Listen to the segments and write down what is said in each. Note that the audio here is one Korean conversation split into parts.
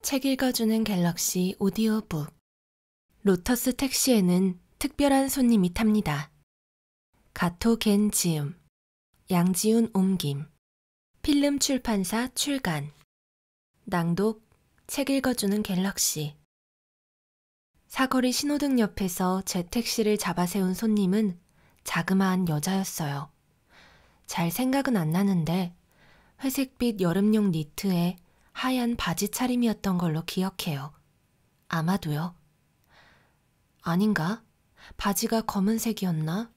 책 읽어주는 갤럭시 오디오북. 로터스 택시에는 특별한 손님이 탑니다. 가토겐 지음, 양지훈 옮김, 필름 출판사 출간. 낭독, 책 읽어주는 갤럭시. 사거리 신호등 옆에서 제 택시를 잡아세운 손님은 자그마한 여자였어요. 잘 생각은 안 나는데 회색빛 여름용 니트에 하얀 바지 차림이었던 걸로 기억해요. 아마도요. 아닌가? 바지가 검은색이었나?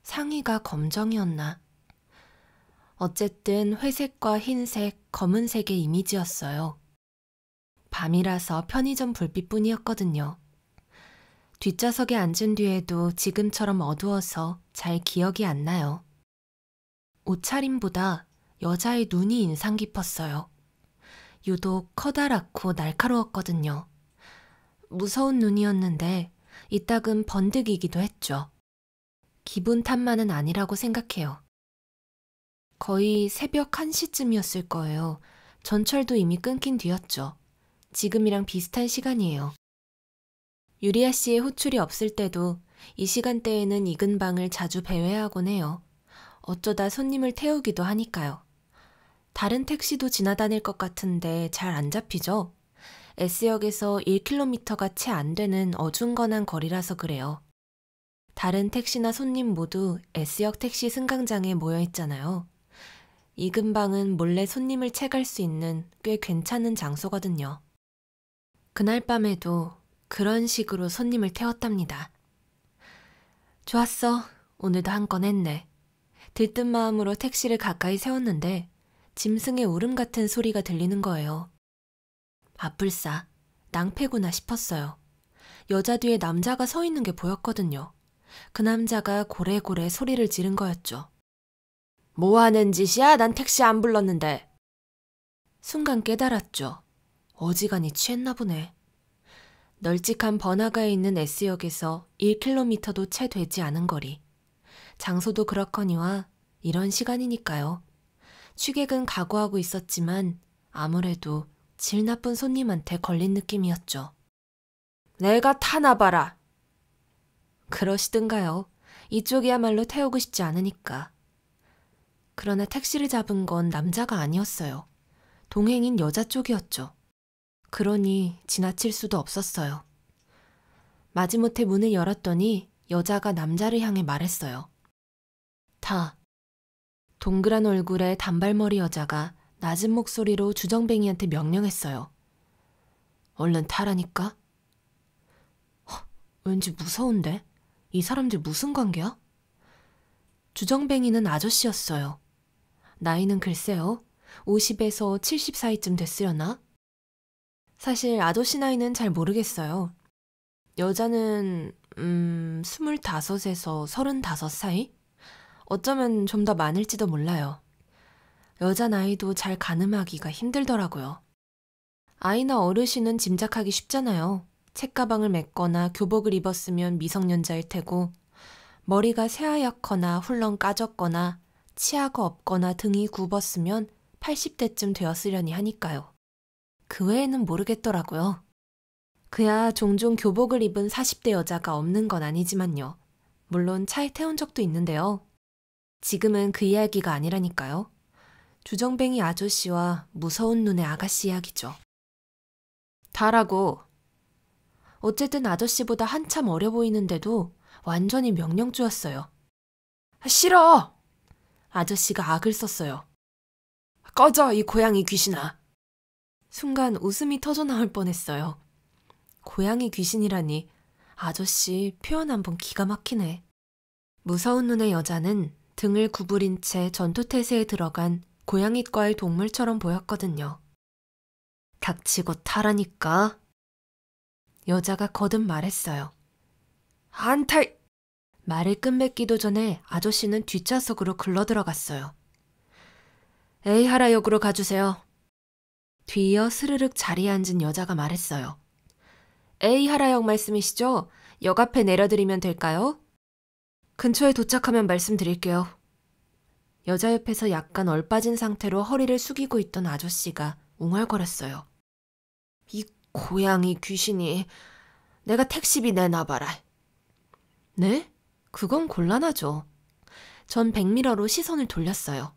상의가 검정이었나? 어쨌든 회색과 흰색, 검은색의 이미지였어요. 밤이라서 편의점 불빛뿐이었거든요. 뒷좌석에 앉은 뒤에도 지금처럼 어두워서 잘 기억이 안 나요. 옷차림보다 여자의 눈이 인상 깊었어요. 유독 커다랗고 날카로웠거든요. 무서운 눈이었는데 이따금 번득이기도 했죠. 기분 탓만은 아니라고 생각해요. 거의 새벽 1시쯤이었을 거예요. 전철도 이미 끊긴 뒤였죠. 지금이랑 비슷한 시간이에요. 유리아 씨의 호출이 없을 때도 이 시간대에는 이 근방을 자주 배회하곤 해요. 어쩌다 손님을 태우기도 하니까요. 다른 택시도 지나다닐 것 같은데 잘 안 잡히죠? S역에서 1km가 채 안 되는 어중간한 거리라서 그래요. 다른 택시나 손님 모두 S역 택시 승강장에 모여 있잖아요. 이 근방은 몰래 손님을 채갈 수 있는 꽤 괜찮은 장소거든요. 그날 밤에도 그런 식으로 손님을 태웠답니다. 좋았어. 오늘도 한 건 했네. 들뜬 마음으로 택시를 가까이 세웠는데 짐승의 울음 같은 소리가 들리는 거예요. 아뿔싸, 낭패구나 싶었어요. 여자 뒤에 남자가 서 있는 게 보였거든요. 그 남자가 고래고래 소리를 지른 거였죠. 뭐 하는 짓이야? 난 택시 안 불렀는데. 순간 깨달았죠. 어지간히 취했나 보네. 널찍한 번화가에 있는 S역에서 1km도 채 되지 않은 거리. 장소도 그렇거니와 이런 시간이니까요. 취객은 각오하고 있었지만 아무래도 질 나쁜 손님한테 걸린 느낌이었죠. 내가 타나봐라. 그러시든가요. 이쪽이야말로 태우고 싶지 않으니까. 그러나 택시를 잡은 건 남자가 아니었어요. 동행인 여자 쪽이었죠. 그러니 지나칠 수도 없었어요. 마지못해 문을 열었더니 여자가 남자를 향해 말했어요. 타. 동그란 얼굴의 단발머리 여자가 낮은 목소리로 주정뱅이한테 명령했어요. 얼른 타라니까? 왠지 무서운데? 이 사람들 무슨 관계야? 주정뱅이는 아저씨였어요. 나이는 글쎄요. 50에서 70 사이쯤 됐으려나? 사실 아저씨 나이는 잘 모르겠어요. 여자는 25에서 35 사이? 어쩌면 좀 더 많을지도 몰라요. 여자 나이도 잘 가늠하기가 힘들더라고요. 아이나 어르신은 짐작하기 쉽잖아요. 책가방을 맸거나 교복을 입었으면 미성년자일 테고 머리가 새하얗거나 훌렁 까졌거나 치아가 없거나 등이 굽었으면 80대쯤 되었으려니 하니까요. 그 외에는 모르겠더라고요. 그야 종종 교복을 입은 40대 여자가 없는 건 아니지만요. 물론 차에 태운 적도 있는데요. 지금은 그 이야기가 아니라니까요. 주정뱅이 아저씨와 무서운 눈의 아가씨 이야기죠. 다라고. 어쨌든 아저씨보다 한참 어려 보이는데도 완전히 명령주였어요. 싫어! 아저씨가 악을 썼어요. 꺼져, 이 고양이 귀신아. 순간 웃음이 터져나올 뻔했어요. 고양이 귀신이라니. 아저씨 표현 한번 기가 막히네. 무서운 눈의 여자는 등을 구부린 채 전투태세에 들어간 고양이과의 동물처럼 보였거든요. 닥치고 타라니까. 여자가 거듭 말했어요. 안 탈! 말을 끝맺기도 전에 아저씨는 뒷좌석으로 굴러들어갔어요. 에이하라역으로 가주세요. 뒤이어 스르륵 자리에 앉은 여자가 말했어요. 에이하라역 말씀이시죠? 역 앞에 내려드리면 될까요? 근처에 도착하면 말씀드릴게요. 여자 옆에서 약간 얼빠진 상태로 허리를 숙이고 있던 아저씨가 웅얼거렸어요. 이 고양이 귀신이. 내가 택시비 내놔봐라. 네? 그건 곤란하죠. 전 백미러로 시선을 돌렸어요.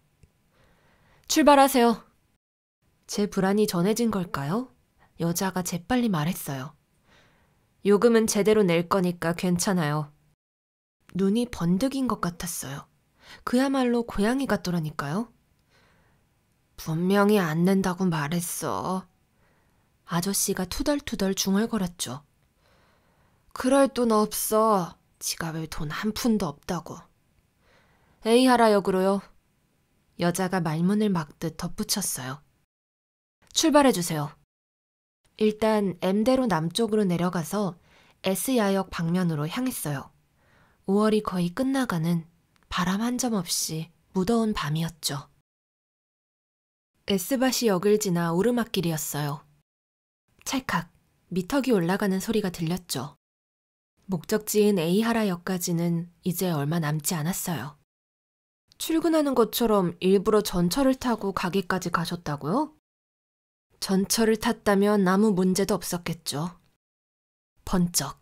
출발하세요. 제 불안이 전해진 걸까요? 여자가 재빨리 말했어요. 요금은 제대로 낼 거니까 괜찮아요. 눈이 번득인 것 같았어요. 그야말로 고양이 같더라니까요. 분명히 안 낸다고 말했어. 아저씨가 투덜투덜 중얼거렸죠. 그럴 돈 없어. 지갑에 돈 한 푼도 없다고. 에이하라역으로요. 여자가 말문을 막듯 덧붙였어요. 출발해주세요. 일단 M대로 남쪽으로 내려가서 S야역 방면으로 향했어요. 5월이 거의 끝나가는 바람 한 점 없이 무더운 밤이었죠. S바시 역을 지나 오르막길이었어요. 찰칵 미터기 올라가는 소리가 들렸죠. 목적지인 A하라역까지는 이제 얼마 남지 않았어요. 출근하는 것처럼 일부러 전철을 타고 가게까지 가셨다고요? 전철을 탔다면 아무 문제도 없었겠죠. 번쩍.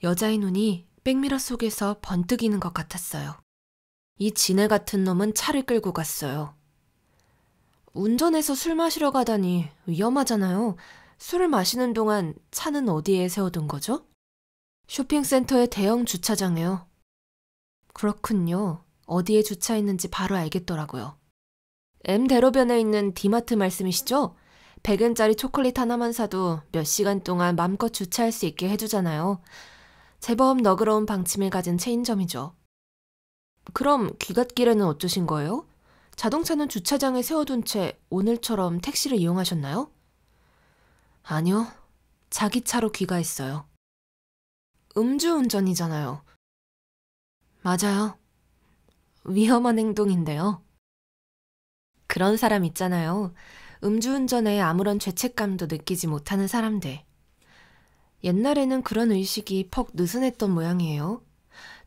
여자의 눈이 백미러 속에서 번뜩이는 것 같았어요. 이 지네 같은 놈은 차를 끌고 갔어요. 운전해서 술 마시러 가다니 위험하잖아요. 술을 마시는 동안 차는 어디에 세워둔 거죠? 쇼핑센터의 대형 주차장에요. 그렇군요. 어디에 주차했는지 바로 알겠더라고요. M 대로변에 있는 디마트 말씀이시죠? 100엔짜리 초콜릿 하나만 사도 몇 시간 동안 맘껏 주차할 수 있게 해주잖아요. 제법 너그러운 방침을 가진 체인점이죠. 그럼 귀갓길에는 어쩌신 거예요? 자동차는 주차장에 세워둔 채 오늘처럼 택시를 이용하셨나요? 아니요. 자기 차로 귀가했어요. 음주운전이잖아요. 맞아요. 위험한 행동인데요. 그런 사람 있잖아요. 음주운전에 아무런 죄책감도 느끼지 못하는 사람들. 옛날에는 그런 의식이 퍽 느슨했던 모양이에요.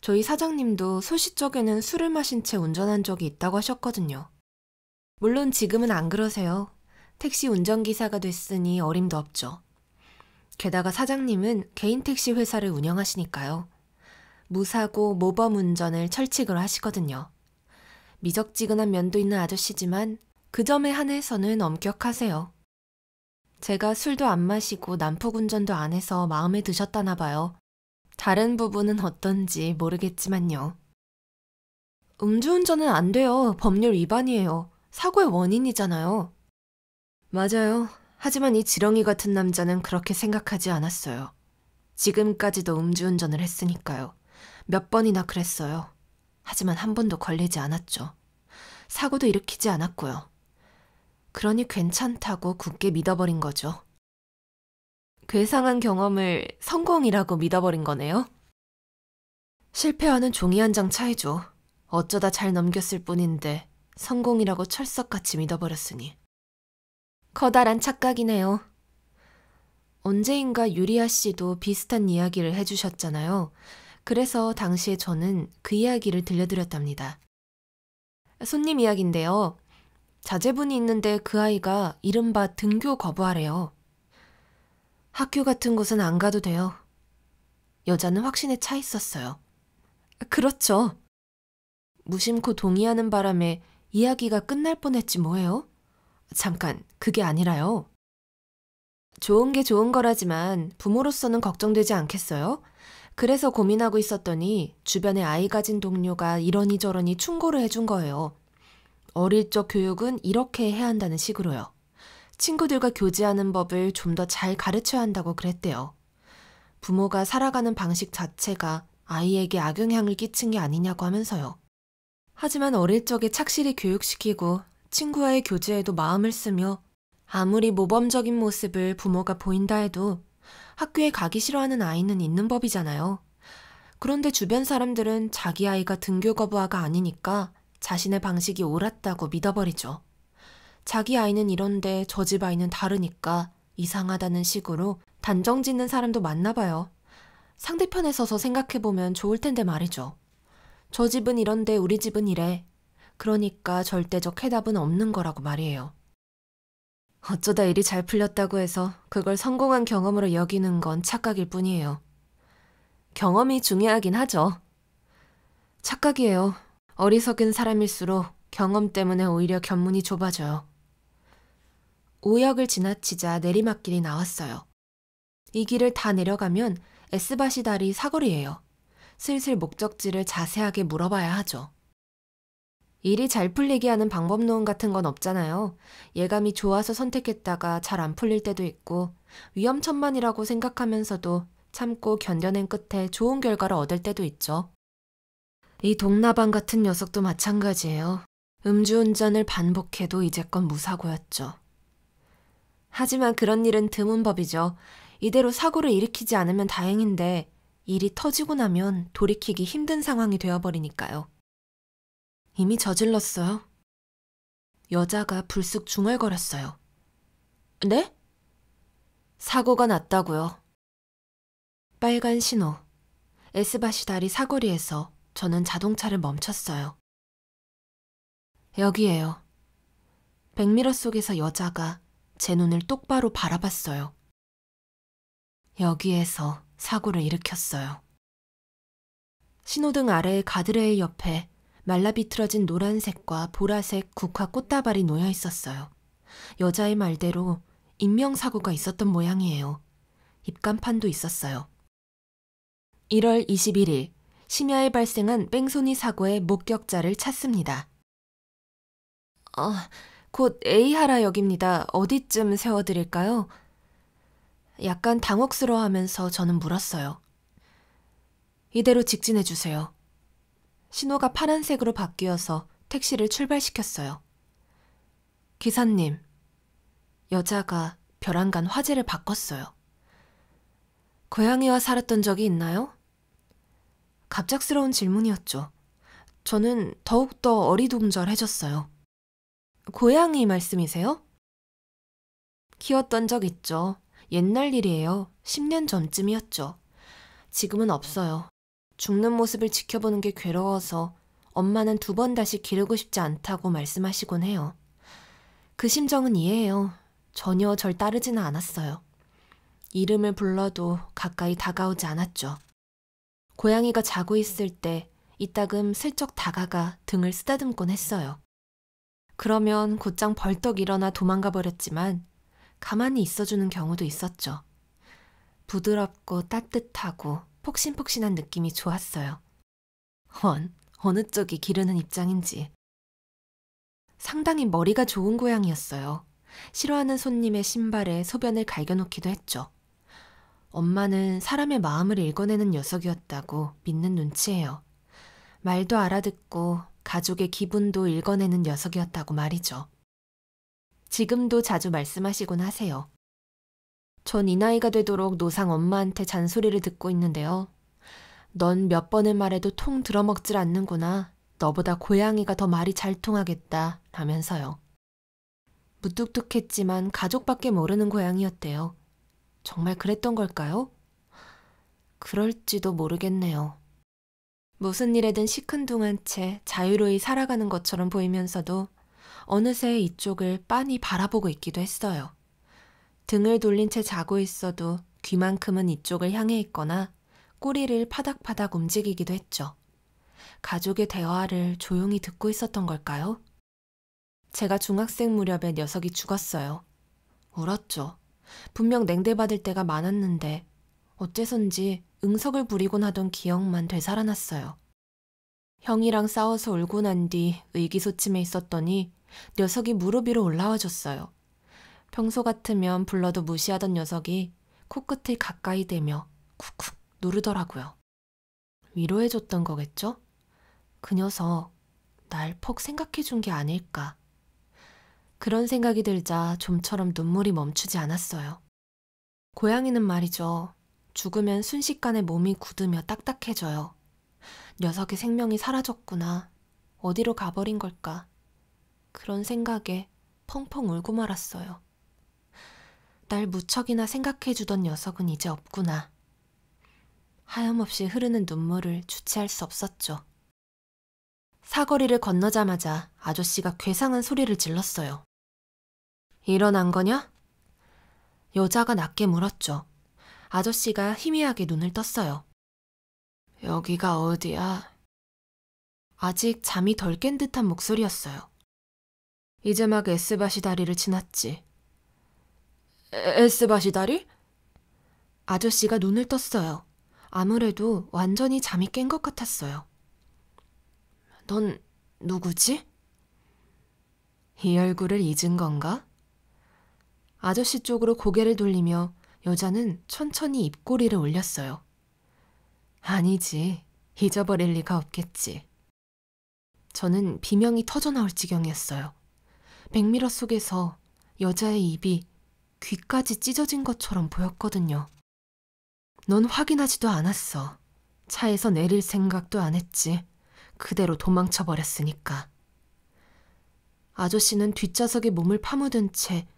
저희 사장님도 소시적에는 술을 마신 채 운전한 적이 있다고 하셨거든요. 물론 지금은 안 그러세요. 택시 운전기사가 됐으니 어림도 없죠. 게다가 사장님은 개인 택시 회사를 운영하시니까요. 무사고 모범 운전을 철칙으로 하시거든요. 미적지근한 면도 있는 아저씨지만 그 점에 한해서는 엄격하세요. 제가 술도 안 마시고 난폭운전도 안 해서 마음에 드셨다나 봐요. 다른 부분은 어떤지 모르겠지만요. 음주운전은 안 돼요. 법률 위반이에요. 사고의 원인이잖아요. 맞아요. 하지만 이 지렁이 같은 남자는 그렇게 생각하지 않았어요. 지금까지도 음주운전을 했으니까요. 몇 번이나 그랬어요. 하지만 한 번도 걸리지 않았죠. 사고도 일으키지 않았고요. 그러니 괜찮다고 굳게 믿어버린 거죠. 괴상한 경험을 성공이라고 믿어버린 거네요. 실패와는 종이 한 장 차이죠. 어쩌다 잘 넘겼을 뿐인데 성공이라고 철석같이 믿어버렸으니. 커다란 착각이네요. 언제인가 유리아 씨도 비슷한 이야기를 해주셨잖아요. 그래서 당시에 저는 그 이야기를 들려드렸답니다. 손님 이야기인데요. 자제분이 있는데 그 아이가 이른바 등교 거부하래요. 학교 같은 곳은 안 가도 돼요. 여자는 확신에 차 있었어요. 그렇죠. 무심코 동의하는 바람에 이야기가 끝날 뻔했지 뭐예요? 잠깐, 그게 아니라요. 좋은 게 좋은 거라지만 부모로서는 걱정되지 않겠어요? 그래서 고민하고 있었더니 주변에 아이 가진 동료가 이러니 저러니 충고를 해준 거예요. 어릴 적 교육은 이렇게 해야 한다는 식으로요. 친구들과 교제하는 법을 좀 더 잘 가르쳐야 한다고 그랬대요. 부모가 살아가는 방식 자체가 아이에게 악영향을 끼친 게 아니냐고 하면서요. 하지만 어릴 적에 착실히 교육시키고 친구와의 교제에도 마음을 쓰며 아무리 모범적인 모습을 부모가 보인다 해도 학교에 가기 싫어하는 아이는 있는 법이잖아요. 그런데 주변 사람들은 자기 아이가 등교 거부아가 아니니까 자신의 방식이 옳았다고 믿어버리죠. 자기 아이는 이런데 저 집 아이는 다르니까 이상하다는 식으로 단정 짓는 사람도 많나 봐요. 상대편에 서서 생각해보면 좋을 텐데 말이죠. 저 집은 이런데 우리 집은 이래. 그러니까 절대적 해답은 없는 거라고 말이에요. 어쩌다 일이 잘 풀렸다고 해서 그걸 성공한 경험으로 여기는 건 착각일 뿐이에요. 경험이 중요하긴 하죠. 착각이에요. 어리석은 사람일수록 경험 때문에 오히려 견문이 좁아져요. 오역을 지나치자 내리막길이 나왔어요. 이 길을 다 내려가면 S바시 다리 사거리예요. 슬슬 목적지를 자세하게 물어봐야 하죠. 일이 잘 풀리게 하는 방법론 같은 건 없잖아요. 예감이 좋아서 선택했다가 잘 안 풀릴 때도 있고 위험천만이라고 생각하면서도 참고 견뎌낸 끝에 좋은 결과를 얻을 때도 있죠. 이 동나방 같은 녀석도 마찬가지예요. 음주운전을 반복해도 이제껏 무사고였죠. 하지만 그런 일은 드문 법이죠. 이대로 사고를 일으키지 않으면 다행인데 일이 터지고 나면 돌이키기 힘든 상황이 되어버리니까요. 이미 저질렀어요. 여자가 불쑥 중얼거렸어요. 네? 사고가 났다고요. 빨간 신호. S바시 다리 사거리에서 저는 자동차를 멈췄어요. 여기에요. 백미러 속에서 여자가 제 눈을 똑바로 바라봤어요. 여기에서 사고를 일으켰어요. 신호등 아래의 가드레일 옆에 말라비틀어진 노란색과 보라색 국화 꽃다발이 놓여 있었어요. 여자의 말대로 인명사고가 있었던 모양이에요. 입간판도 있었어요. 1월 21일 심야에 발생한 뺑소니 사고의 목격자를 찾습니다. 곧 A하라역입니다. 어디쯤 세워드릴까요? 약간 당혹스러워하면서 저는 물었어요. 이대로 직진해주세요. 신호가 파란색으로 바뀌어서 택시를 출발시켰어요. 기사님, 여자가 벼랑간 화제를 바꿨어요. 고양이와 살았던 적이 있나요? 갑작스러운 질문이었죠. 저는 더욱더 어리둥절해졌어요. 고양이 말씀이세요? 키웠던 적 있죠. 옛날 일이에요. 10년 전쯤이었죠. 지금은 없어요. 죽는 모습을 지켜보는 게 괴로워서 엄마는 2번 다시 기르고 싶지 않다고 말씀하시곤 해요. 그 심정은 이해해요. 전혀 절 따르지는 않았어요. 이름을 불러도 가까이 다가오지 않았죠. 고양이가 자고 있을 때 이따금 슬쩍 다가가 등을 쓰다듬곤 했어요. 그러면 곧장 벌떡 일어나 도망가 버렸지만 가만히 있어주는 경우도 있었죠. 부드럽고 따뜻하고 폭신폭신한 느낌이 좋았어요. 어느 쪽이 기르는 입장인지. 상당히 머리가 좋은 고양이였어요. 싫어하는 손님의 신발에 소변을 갈겨놓기도 했죠. 엄마는 사람의 마음을 읽어내는 녀석이었다고 믿는 눈치예요. 말도 알아듣고 가족의 기분도 읽어내는 녀석이었다고 말이죠. 지금도 자주 말씀하시곤 하세요. 전 이 나이가 되도록 노상 엄마한테 잔소리를 듣고 있는데요. 넌 몇 번을 말해도 통 들어먹질 않는구나. 너보다 고양이가 더 말이 잘 통하겠다 라면서요. 무뚝뚝했지만 가족밖에 모르는 고양이였대요. 정말 그랬던 걸까요? 그럴지도 모르겠네요. 무슨 일에든 시큰둥한 채 자유로이 살아가는 것처럼 보이면서도 어느새 이쪽을 빤히 바라보고 있기도 했어요. 등을 돌린 채 자고 있어도 귀만큼은 이쪽을 향해 있거나 꼬리를 파닥파닥 움직이기도 했죠. 가족의 대화를 조용히 듣고 있었던 걸까요? 제가 중학생 무렵에 녀석이 죽었어요. 울었죠. 분명 냉대받을 때가 많았는데 어째선지 응석을 부리곤 하던 기억만 되살아났어요. 형이랑 싸워서 울고 난 뒤 의기소침해 있었더니 녀석이 무릎 위로 올라와 줬어요. 평소 같으면 불러도 무시하던 녀석이 코끝을 가까이 대며 쿡쿡 누르더라고요. 위로해줬던 거겠죠? 그 녀석 날 폭 생각해준 게 아닐까. 그런 생각이 들자 좀처럼 눈물이 멈추지 않았어요. 고양이는 말이죠. 죽으면 순식간에 몸이 굳으며 딱딱해져요. 녀석의 생명이 사라졌구나. 어디로 가버린 걸까. 그런 생각에 펑펑 울고 말았어요. 날 무척이나 생각해주던 녀석은 이제 없구나. 하염없이 흐르는 눈물을 주체할 수 없었죠. 사거리를 건너자마자 아저씨가 괴상한 소리를 질렀어요. 일어난 거냐? 여자가 낮게 물었죠. 아저씨가 희미하게 눈을 떴어요. 여기가 어디야? 아직 잠이 덜 깬 듯한 목소리였어요. 이제 막 S바시 다리를 지났지. S바시 다리? 아저씨가 눈을 떴어요. 아무래도 완전히 잠이 깬 것 같았어요. 넌 누구지? 이 얼굴을 잊은 건가? 아저씨 쪽으로 고개를 돌리며 여자는 천천히 입꼬리를 올렸어요. 아니지, 잊어버릴 리가 없겠지. 저는 비명이 터져나올 지경이었어요. 백미러 속에서 여자의 입이 귀까지 찢어진 것처럼 보였거든요. 넌 확인하지도 않았어. 차에서 내릴 생각도 안 했지. 그대로 도망쳐버렸으니까. 아저씨는 뒷좌석에 몸을 파묻은 채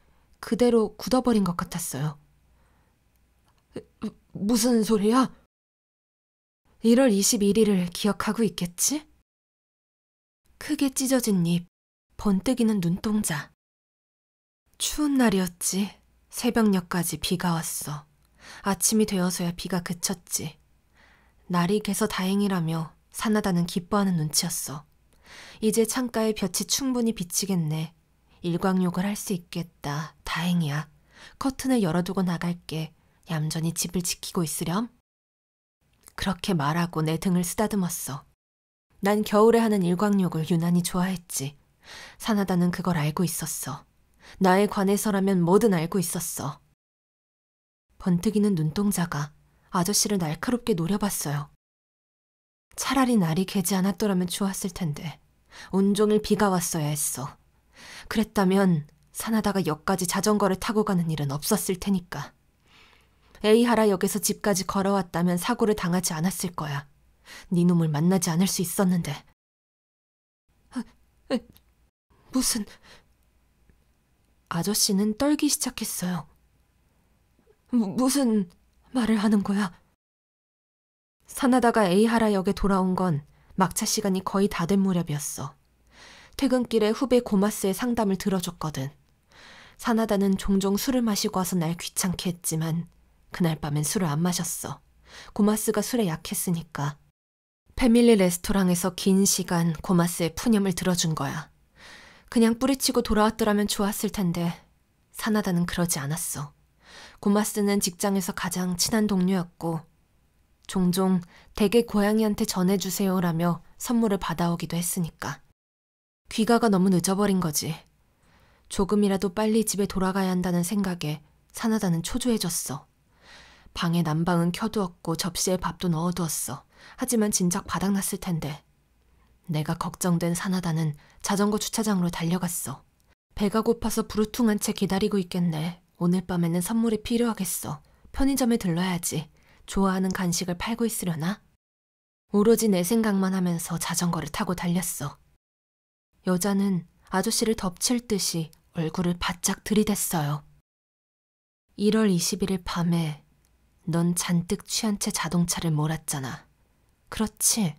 그대로 굳어버린 것 같았어요. 무슨 소리야? 1월 21일을 기억하고 있겠지? 크게 찢어진 입, 번뜩이는 눈동자. 추운 날이었지. 새벽녘까지 비가 왔어. 아침이 되어서야 비가 그쳤지. 날이 개서 다행이라며 사나다는 기뻐하는 눈치였어. 이제 창가에 볕이 충분히 비치겠네. 일광욕을 할 수 있겠다. 다행이야. 커튼을 열어두고 나갈게. 얌전히 집을 지키고 있으렴. 그렇게 말하고 내 등을 쓰다듬었어. 난 겨울에 하는 일광욕을 유난히 좋아했지. 사나다는 그걸 알고 있었어. 나에 관해서라면 뭐든 알고 있었어. 번뜩이는 눈동자가 아저씨를 날카롭게 노려봤어요. 차라리 날이 개지 않았더라면 좋았을 텐데 온종일 비가 왔어야 했어. 그랬다면 사나다가 역까지 자전거를 타고 가는 일은 없었을 테니까. 에이하라역에서 집까지 걸어왔다면 사고를 당하지 않았을 거야. 네 놈을 만나지 않을 수 있었는데. 무슨... 아저씨는 떨기 시작했어요. 무슨 말을 하는 거야? 사나다가 에이하라역에 돌아온 건 막차 시간이 거의 다 된 무렵이었어. 퇴근길에 후배 고마스의 상담을 들어줬거든. 사나다는 종종 술을 마시고 와서 날 귀찮게 했지만 그날 밤엔 술을 안 마셨어. 고마스가 술에 약했으니까. 패밀리 레스토랑에서 긴 시간 고마스의 푸념을 들어준 거야. 그냥 뿌리치고 돌아왔더라면 좋았을 텐데 사나다는 그러지 않았어. 고마스는 직장에서 가장 친한 동료였고 종종 댁의 고양이한테 전해주세요라며 선물을 받아오기도 했으니까. 귀가가 너무 늦어버린 거지. 조금이라도 빨리 집에 돌아가야 한다는 생각에 사나다는 초조해졌어. 방에 난방은 켜두었고 접시에 밥도 넣어두었어. 하지만 진작 바닥났을 텐데. 내가 걱정된 사나다는 자전거 주차장으로 달려갔어. 배가 고파서 부르퉁한 채 기다리고 있겠네. 오늘 밤에는 선물이 필요하겠어. 편의점에 들러야지. 좋아하는 간식을 팔고 있으려나? 오로지 내 생각만 하면서 자전거를 타고 달렸어. 여자는 아저씨를 덮칠 듯이 얼굴을 바짝 들이댔어요. 1월 21일 밤에 넌 잔뜩 취한 채 자동차를 몰았잖아. 그렇지?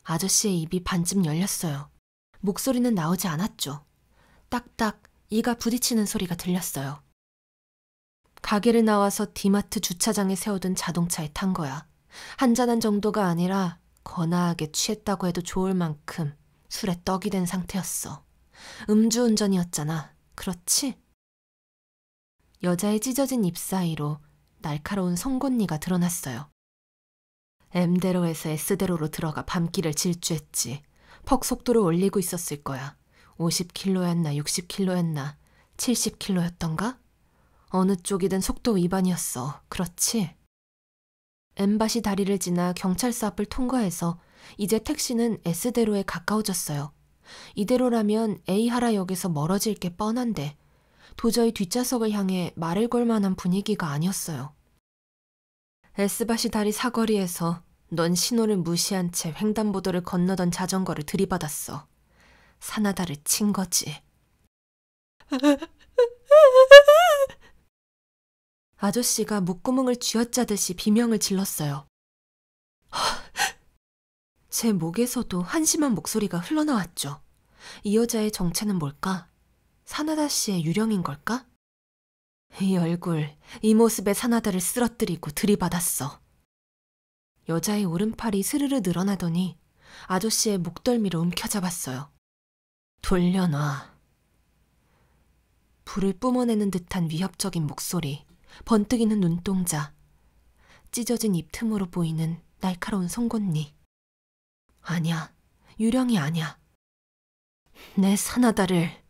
아저씨의 입이 반쯤 열렸어요. 목소리는 나오지 않았죠. 딱딱 이가 부딪히는 소리가 들렸어요. 가게를 나와서 디마트 주차장에 세워둔 자동차에 탄 거야. 한잔한 정도가 아니라 거나하게 취했다고 해도 좋을 만큼 술에 떡이 된 상태였어. 음주운전이었잖아. 그렇지? 여자의 찢어진 입 사이로 날카로운 송곳니가 드러났어요. M대로에서 S대로로 들어가 밤길을 질주했지. 퍽 속도를 올리고 있었을 거야. 50km였나 60km였나 70km였던가? 어느 쪽이든 속도 위반이었어. 그렇지? M바시 다리를 지나 경찰서 앞을 통과해서 이제 택시는 S대로에 가까워졌어요. 이대로라면 A하라역에서 멀어질 게 뻔한데 도저히 뒷좌석을 향해 말을 걸 만한 분위기가 아니었어요. S바시 다리 사거리에서 넌 신호를 무시한 채 횡단보도를 건너던 자전거를 들이받았어. 사나다를 친 거지. 아저씨가 목구멍을 쥐어짜듯이 비명을 질렀어요. 제 목에서도 한심한 목소리가 흘러나왔죠. 이 여자의 정체는 뭘까? 사나다 씨의 유령인 걸까? 이 얼굴, 이 모습에 사나다를 쓰러뜨리고 들이받았어. 여자의 오른팔이 스르르 늘어나더니 아저씨의 목덜미로 움켜잡았어요. 돌려놔. 불을 뿜어내는 듯한 위협적인 목소리, 번뜩이는 눈동자, 찢어진 입 틈으로 보이는 날카로운 송곳니. 아니야, 유령이 아니야. 내 사나다를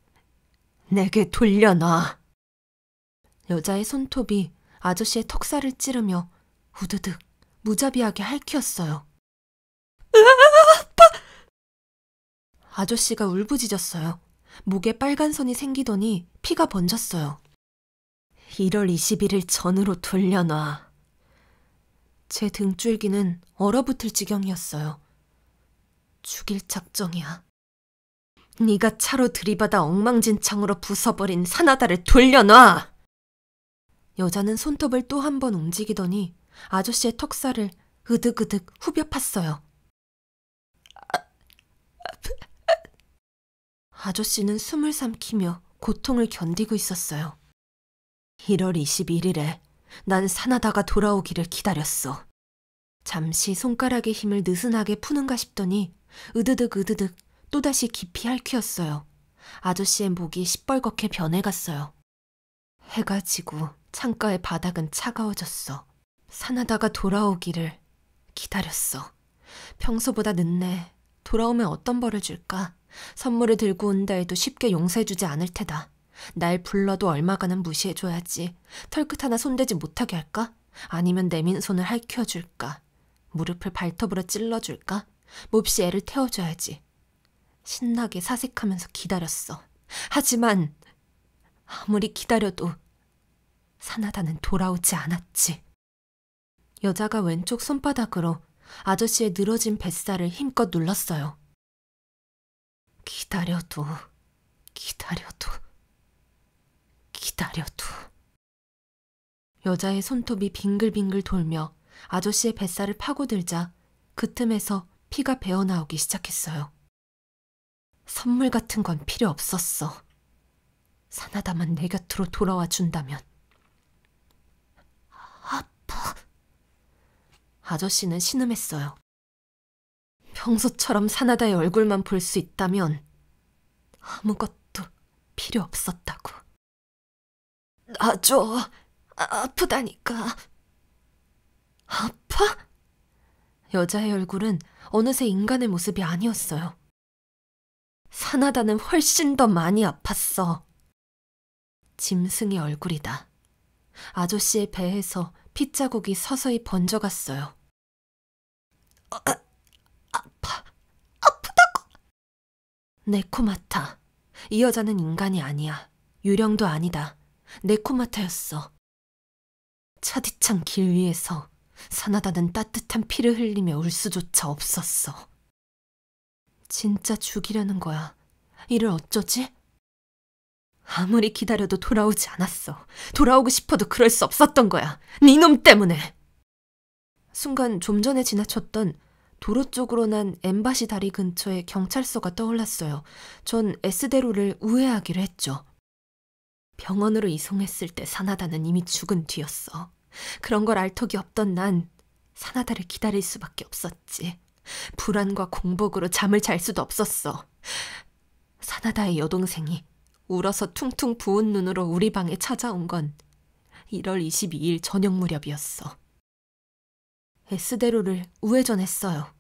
내게 돌려놔. 여자의 손톱이 아저씨의 턱살을 찌르며 우드득 무자비하게 핥혔어요. 아저씨가 울부짖었어요. 목에 빨간 선이 생기더니 피가 번졌어요. 1월 21일 전으로 돌려놔. 제 등줄기는 얼어붙을 지경이었어요. 죽일 작정이야. 네가 차로 들이받아 엉망진창으로 부숴버린 사나다를 돌려놔. 여자는 손톱을 또 한 번 움직이더니 아저씨의 턱살을 으득으득 후벼 팠어요. 아저씨는 숨을 삼키며 고통을 견디고 있었어요. 1월 21일에 난 사나다가 돌아오기를 기다렸어. 잠시 손가락의 힘을 느슨하게 푸는가 싶더니 으드득 으드득 또다시 깊이 핥혔어요. 아저씨의 목이 시뻘겋게 변해갔어요. 해가 지고 창가의 바닥은 차가워졌어. 사나다가 돌아오기를 기다렸어. 평소보다 늦네. 돌아오면 어떤 벌을 줄까? 선물을 들고 온다 해도 쉽게 용서해주지 않을 테다. 날 불러도 얼마가는 무시해줘야지. 털끝 하나 손대지 못하게 할까? 아니면 내민 손을 핥혀줄까? 무릎을 발톱으로 찔러줄까? 몹시 애를 태워줘야지. 신나게 사색하면서 기다렸어. 하지만 아무리 기다려도 사나다는 돌아오지 않았지. 여자가 왼쪽 손바닥으로 아저씨의 늘어진 뱃살을 힘껏 눌렀어요. 기다려도 여자의 손톱이 빙글빙글 돌며 아저씨의 뱃살을 파고들자 그 틈에서 피가 배어나오기 시작했어요. 선물 같은 건 필요 없었어. 사나다만 내 곁으로 돌아와 준다면. 아파. 아저씨는 신음했어요. 평소처럼 사나다의 얼굴만 볼 수 있다면 아무것도 필요 없었다고. 놔줘. 아프다니까. 아파? 여자의 얼굴은 어느새 인간의 모습이 아니었어요. 사나다는 훨씬 더 많이 아팠어. 짐승의 얼굴이다. 아저씨의 배에서 핏자국이 서서히 번져갔어요. 아프다고. 네코마타. 이 여자는 인간이 아니야. 유령도 아니다. 네코마타였어. 차디찬 길 위에서 사나다는 따뜻한 피를 흘리며 울 수조차 없었어. 진짜 죽이려는 거야. 이를 어쩌지? 아무리 기다려도 돌아오지 않았어. 돌아오고 싶어도 그럴 수 없었던 거야. 네 놈 때문에. 순간 좀 전에 지나쳤던 도로 쪽으로 난 엠바시 다리 근처에 경찰서가 떠올랐어요. 전 S대로를 우회하기로 했죠. 병원으로 이송했을 때 사나다는 이미 죽은 뒤였어. 그런 걸 알 턱이 없던 난 사나다를 기다릴 수밖에 없었지. 불안과 공복으로 잠을 잘 수도 없었어. 사나다의 여동생이 울어서 퉁퉁 부은 눈으로 우리 방에 찾아온 건 1월 22일 저녁 무렵이었어. S대로를 우회전했어요.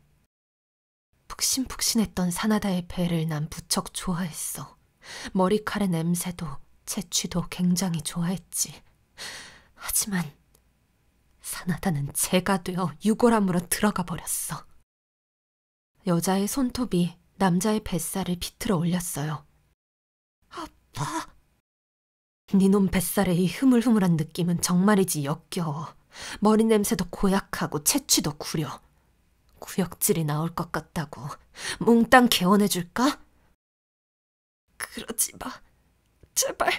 푹신푹신했던 사나다의 배를 난 무척 좋아했어. 머리칼의 냄새도 채취도 굉장히 좋아했지. 하지만 사나다는 제가 되어 유골함으로 들어가 버렸어. 여자의 손톱이 남자의 뱃살을 비틀어 올렸어요. 아파. 니놈 뱃살의 이 흐물흐물한 느낌은 정말이지 역겨워. 머리 냄새도 고약하고 채취도 구려. 구역질이 나올 것 같다고. 몽땅 개원해줄까? 그러지 마. 제발.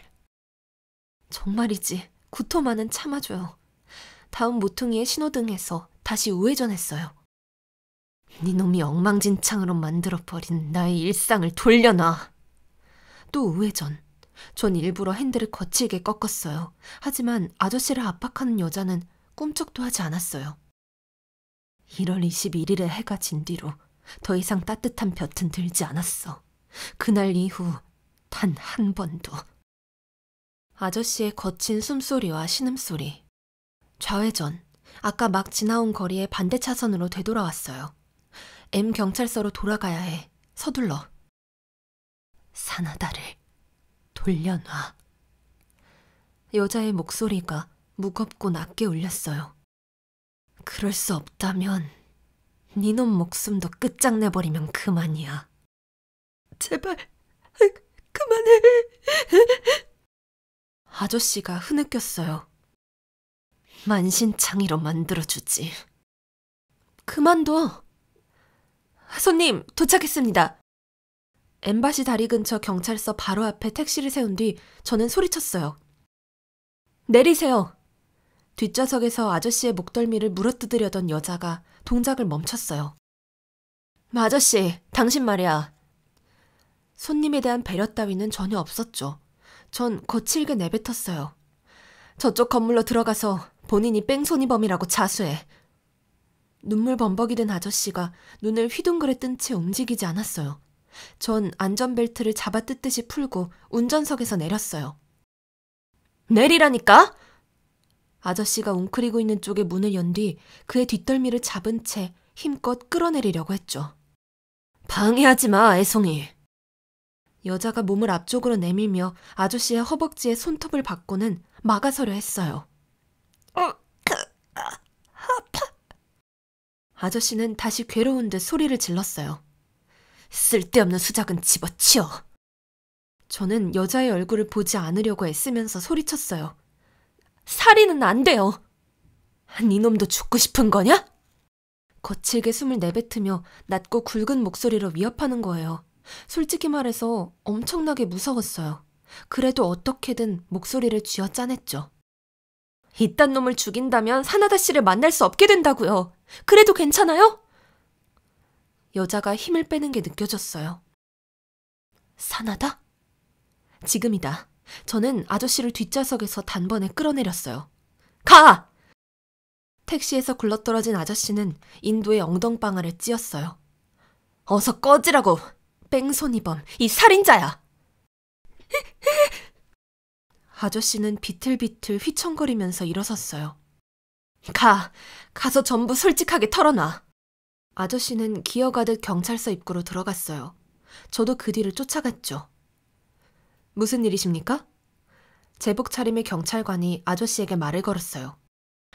정말이지. 구토만은 참아줘요. 다음 모퉁이의 신호등에서 다시 우회전했어요. 니놈이 엉망진창으로 만들어버린 나의 일상을 돌려놔. 또 우회전. 전 일부러 핸들을 거칠게 꺾었어요. 하지만 아저씨를 압박하는 여자는 꿈쩍도 하지 않았어요. 1월 21일에 해가 진 뒤로 더 이상 따뜻한 볕은 들지 않았어. 그날 이후 단 한 번도. 아저씨의 거친 숨소리와 신음소리. 좌회전. 아까 막 지나온 거리의 반대 차선으로 되돌아왔어요. M 경찰서로 돌아가야 해. 서둘러. 사나다를 돌려놔. 여자의 목소리가 무겁고 낮게 울렸어요. 그럴 수 없다면 니놈 목숨도 끝장내버리면 그만이야. 제발 그만해. 아저씨가 흐느꼈어요. 만신창이로 만들어주지. 그만둬. 손님, 도착했습니다. 엠바시 다리 근처 경찰서 바로 앞에 택시를 세운 뒤 저는 소리쳤어요. 내리세요. 뒷좌석에서 아저씨의 목덜미를 물어뜯으려던 여자가 동작을 멈췄어요. 아저씨, 당신 말이야. 손님에 대한 배려 따위는 전혀 없었죠. 전 거칠게 내뱉었어요. 저쪽 건물로 들어가서 본인이 뺑소니범이라고 자수해. 눈물 범벅이 된 아저씨가 눈을 휘둥그레 뜬 채 움직이지 않았어요. 전 안전벨트를 잡아뜯듯이 풀고 운전석에서 내렸어요. 내리라니까? 아저씨가 웅크리고 있는 쪽에 문을 연 뒤 그의 뒷덜미를 잡은 채 힘껏 끌어내리려고 했죠. 방해하지 마, 애송이. 여자가 몸을 앞쪽으로 내밀며 아저씨의 허벅지에 손톱을 받고는 막아서려 했어요. 아파. 아저씨는 다시 괴로운 듯 소리를 질렀어요. 쓸데없는 수작은 집어치워. 저는 여자의 얼굴을 보지 않으려고 애쓰면서 소리쳤어요. 살인은 안 돼요. 니놈도 죽고 싶은 거냐? 거칠게 숨을 내뱉으며 낮고 굵은 목소리로 위협하는 거예요. 솔직히 말해서 엄청나게 무서웠어요. 그래도 어떻게든 목소리를 쥐어짜냈죠. 이딴 놈을 죽인다면 사나다 씨를 만날 수 없게 된다고요. 그래도 괜찮아요? 여자가 힘을 빼는 게 느껴졌어요. 사나다? 지금이다. 저는 아저씨를 뒷좌석에서 단번에 끌어내렸어요. 가! 택시에서 굴러떨어진 아저씨는 인도의 엉덩방아를 찧었어요. 어서 꺼지라고! 뺑소니범, 이 살인자야! 아저씨는 비틀비틀 휘청거리면서 일어섰어요. 가서 전부 솔직하게 털어놔. 아저씨는 기어가듯 경찰서 입구로 들어갔어요. 저도 그 뒤를 쫓아갔죠. 무슨 일이십니까? 제복 차림의 경찰관이 아저씨에게 말을 걸었어요.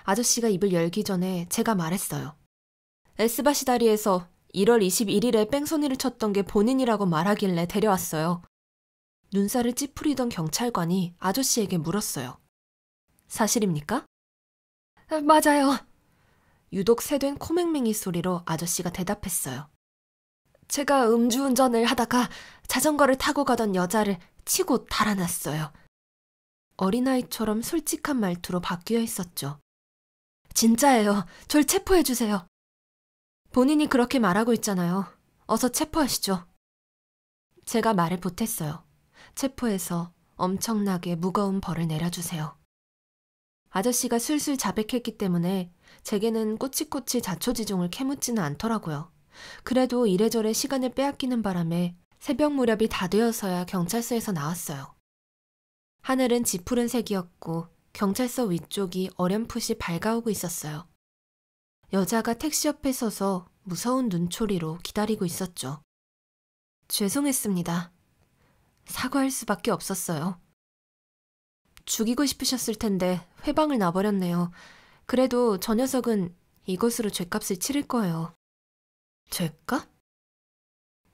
아저씨가 입을 열기 전에 제가 말했어요. 에스바시 다리에서 1월 21일에 뺑소니를 쳤던 게 본인이라고 말하길래 데려왔어요. 눈살을 찌푸리던 경찰관이 아저씨에게 물었어요. 사실입니까? 맞아요. 유독 새된 코맹맹이 소리로 아저씨가 대답했어요. 제가 음주운전을 하다가 자전거를 타고 가던 여자를 치고 달아났어요. 어린아이처럼 솔직한 말투로 바뀌어 있었죠. 진짜예요. 절 체포해주세요. 본인이 그렇게 말하고 있잖아요. 어서 체포하시죠. 제가 말을 보탰어요. 체포해서 엄청나게 무거운 벌을 내려주세요. 아저씨가 술술 자백했기 때문에 제게는 꼬치꼬치 자초지종을 캐묻지는 않더라고요. 그래도 이래저래 시간을 빼앗기는 바람에 새벽 무렵이 다 되어서야 경찰서에서 나왔어요. 하늘은 짙푸른색이었고 경찰서 위쪽이 어렴풋이 밝아오고 있었어요. 여자가 택시 옆에 서서 무서운 눈초리로 기다리고 있었죠. 죄송했습니다. 사과할 수밖에 없었어요. 죽이고 싶으셨을 텐데 회방을 놔버렸네요. 그래도 저 녀석은 이것으로 죗값을 치를 거예요. 죗값?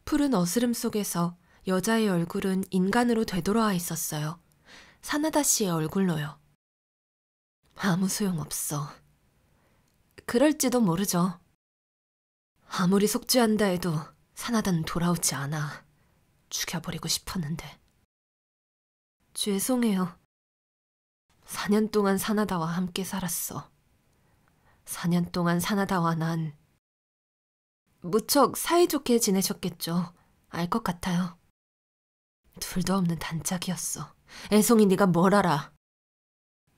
푸른 어스름 속에서 여자의 얼굴은 인간으로 되돌아와 있었어요. 사나다 씨의 얼굴로요. 아무 소용없어. 그럴지도 모르죠. 아무리 속죄한다 해도 사나다는 돌아오지 않아. 죽여버리고 싶었는데. 죄송해요. 4년 동안 사나다와 함께 살았어. 4년 동안 사나다와 난 무척 사이좋게 지내셨겠죠. 알 것 같아요. 둘도 없는 단짝이었어. 애송이 네가 뭘 알아?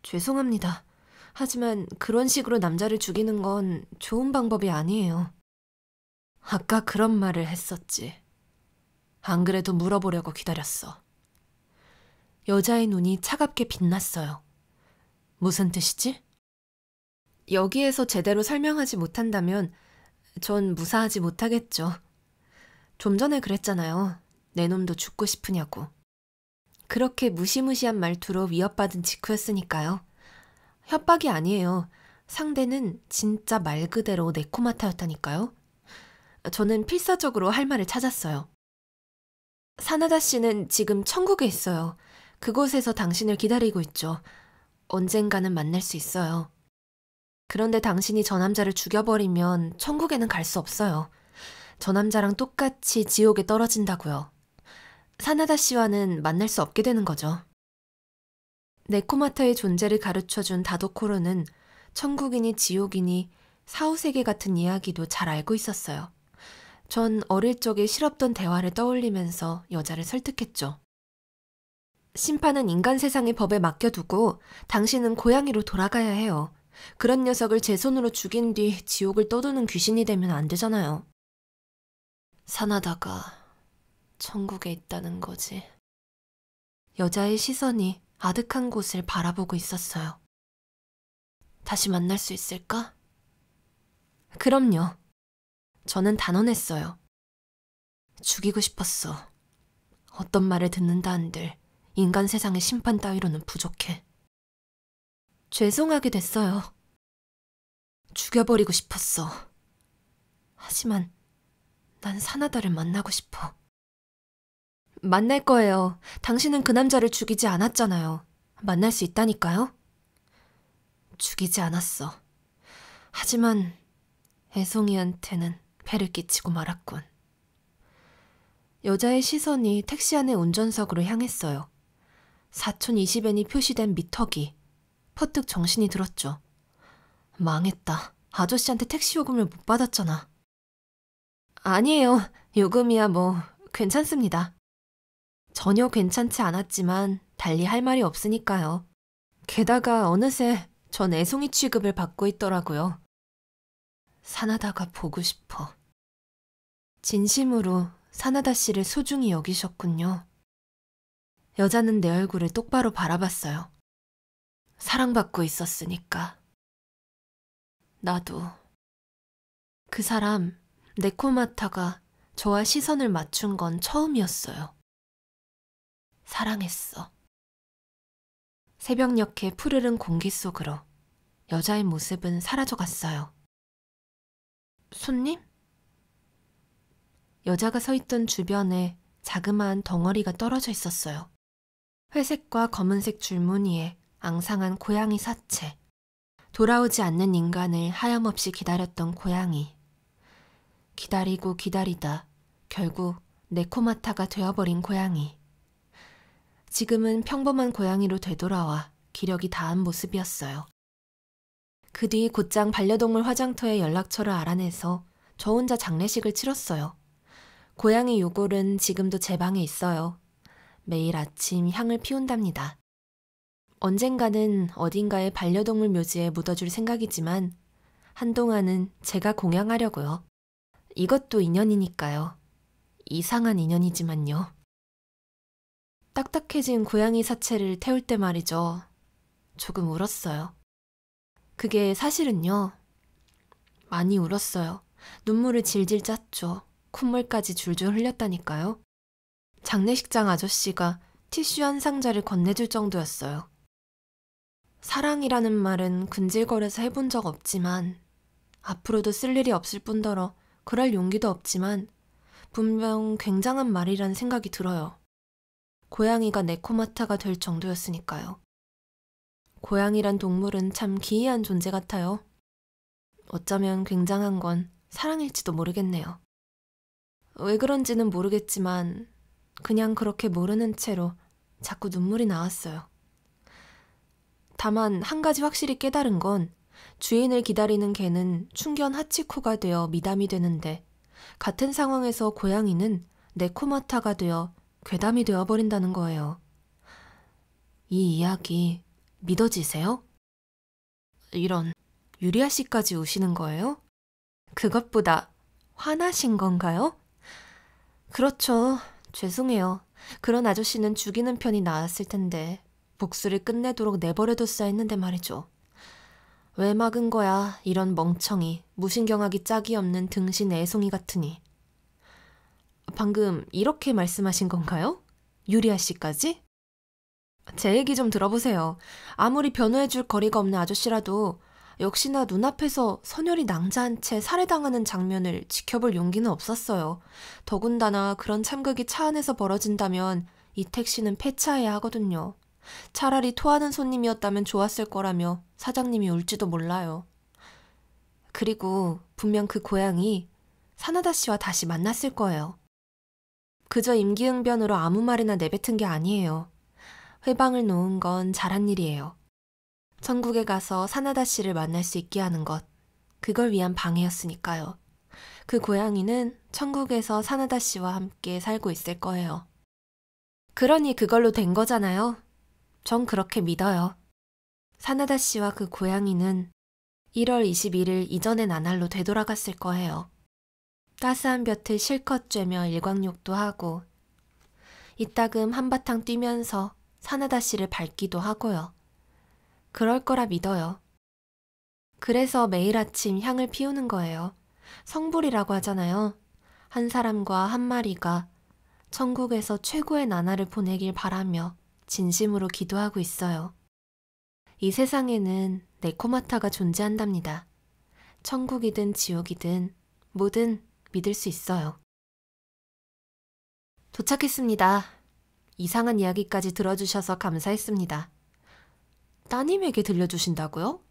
죄송합니다. 하지만 그런 식으로 남자를 죽이는 건 좋은 방법이 아니에요. 아까 그런 말을 했었지. 안 그래도 물어보려고 기다렸어. 여자의 눈이 차갑게 빛났어요. 무슨 뜻이지? 여기에서 제대로 설명하지 못한다면 전 무사하지 못하겠죠. 좀 전에 그랬잖아요. 내 놈도 죽고 싶으냐고. 그렇게 무시무시한 말투로 위협받은 직후였으니까요. 협박이 아니에요. 상대는 진짜 말 그대로 네코마타였다니까요. 저는 필사적으로 할 말을 찾았어요. 사나다 씨는 지금 천국에 있어요. 그곳에서 당신을 기다리고 있죠. 언젠가는 만날 수 있어요. 그런데 당신이 저 남자를 죽여버리면 천국에는 갈 수 없어요. 저 남자랑 똑같이 지옥에 떨어진다고요. 사나다 씨와는 만날 수 없게 되는 거죠. 네코마타의 존재를 가르쳐준 다도코로는 천국이니 지옥이니 사후세계 같은 이야기도 잘 알고 있었어요. 전 어릴 적에 실없던 대화를 떠올리면서 여자를 설득했죠. 심판은 인간 세상의 법에 맡겨두고 당신은 고양이로 돌아가야 해요. 그런 녀석을 제 손으로 죽인 뒤 지옥을 떠도는 귀신이 되면 안 되잖아요. 사나다가 천국에 있다는 거지. 여자의 시선이 아득한 곳을 바라보고 있었어요. 다시 만날 수 있을까? 그럼요. 저는 단언했어요. 죽이고 싶었어. 어떤 말을 듣는다 한들 인간 세상의 심판 따위로는 부족해. 죄송하게 됐어요. 죽여버리고 싶었어. 하지만 난 사나다를 만나고 싶어. 만날 거예요. 당신은 그 남자를 죽이지 않았잖아요. 만날 수 있다니까요. 죽이지 않았어. 하지만 애송이한테는 배를 끼치고 말았군. 여자의 시선이 택시 안의 운전석으로 향했어요. 4020엔이 표시된 미터기. 퍼뜩 정신이 들었죠. 망했다. 아저씨한테 택시 요금을 못 받았잖아. 아니에요. 요금이야 뭐 괜찮습니다. 전혀 괜찮지 않았지만 달리 할 말이 없으니까요. 게다가 어느새 전 애송이 취급을 받고 있더라고요. 사나다가 보고 싶어. 진심으로 사나다 씨를 소중히 여기셨군요. 여자는 내 얼굴을 똑바로 바라봤어요. 사랑받고 있었으니까. 나도. 그 사람, 네코마타가 저와 시선을 맞춘 건 처음이었어요. 사랑했어. 새벽녘의 푸르른 공기 속으로 여자의 모습은 사라져갔어요. 손님? 여자가 서 있던 주변에 자그마한 덩어리가 떨어져 있었어요. 회색과 검은색 줄무늬에 앙상한 고양이 사체. 돌아오지 않는 인간을 하염없이 기다렸던 고양이. 기다리고 기다리다 결국 네코마타가 되어버린 고양이. 지금은 평범한 고양이로 되돌아와 기력이 다한 모습이었어요. 그 뒤 곧장 반려동물 화장터의 연락처를 알아내서 저 혼자 장례식을 치렀어요. 고양이 요골은 지금도 제 방에 있어요. 매일 아침 향을 피운답니다. 언젠가는 어딘가의 반려동물 묘지에 묻어줄 생각이지만 한동안은 제가 공양하려고요. 이것도 인연이니까요. 이상한 인연이지만요. 딱딱해진 고양이 사체를 태울 때 말이죠. 조금 울었어요. 그게 사실은요. 많이 울었어요. 눈물을 질질 짰죠. 콧물까지 줄줄 흘렸다니까요. 장례식장 아저씨가 티슈 한 상자를 건네줄 정도였어요. 사랑이라는 말은 근질거려서 해본 적 없지만 앞으로도 쓸 일이 없을 뿐더러 그럴 용기도 없지만 분명 굉장한 말이란 생각이 들어요. 고양이가 네코마타가 될 정도였으니까요. 고양이란 동물은 참 기이한 존재 같아요. 어쩌면 굉장한 건 사랑일지도 모르겠네요. 왜 그런지는 모르겠지만 그냥 그렇게 모르는 채로 자꾸 눈물이 나왔어요. 다만 한 가지 확실히 깨달은 건 주인을 기다리는 개는 충견 하치코가 되어 미담이 되는데 같은 상황에서 고양이는 네코마타가 되어 괴담이 되어버린다는 거예요. 이 이야기 믿어지세요? 이런, 유리아 씨까지 우시는 거예요? 그것보다 화나신 건가요? 그렇죠. 죄송해요. 그런 아저씨는 죽이는 편이 나았을 텐데 복수를 끝내도록 내버려뒀어야 했는데 말이죠. 왜 막은 거야, 이런 멍청이, 무신경하기 짝이 없는 등신 애송이 같으니. 방금 이렇게 말씀하신 건가요? 유리아 씨까지? 제 얘기 좀 들어보세요. 아무리 변호해줄 거리가 없는 아저씨라도 역시나 눈앞에서 선열이 낭자한 채 살해당하는 장면을 지켜볼 용기는 없었어요. 더군다나 그런 참극이 차 안에서 벌어진다면 이 택시는 폐차해야 하거든요. 차라리 토하는 손님이었다면 좋았을 거라며 사장님이 울지도 몰라요. 그리고 분명 그 고양이 사나다 씨와 다시 만났을 거예요. 그저 임기응변으로 아무 말이나 내뱉은 게 아니에요. 회방을 놓은 건 잘한 일이에요. 천국에 가서 사나다 씨를 만날 수 있게 하는 것, 그걸 위한 방해였으니까요. 그 고양이는 천국에서 사나다 씨와 함께 살고 있을 거예요. 그러니 그걸로 된 거잖아요. 전 그렇게 믿어요. 사나다 씨와 그 고양이는 1월 21일 이전의 나날로 되돌아갔을 거예요. 따스한 볕을 실컷 쬐며 일광욕도 하고 이따금 한바탕 뛰면서 사나다 씨를 밟기도 하고요. 그럴 거라 믿어요. 그래서 매일 아침 향을 피우는 거예요. 성불이라고 하잖아요. 한 사람과 한 마리가 천국에서 최고의 나날을 보내길 바라며 진심으로 기도하고 있어요. 이 세상에는 네코마타가 존재한답니다. 천국이든 지옥이든 뭐든 믿을 수 있어요. 도착했습니다. 이상한 이야기까지 들어주셔서 감사했습니다. 따님에게 들려주신다고요?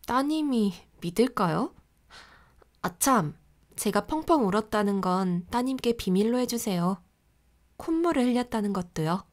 따님이 믿을까요? 아참, 제가 펑펑 울었다는 건 따님께 비밀로 해주세요. 콧물을 흘렸다는 것도요.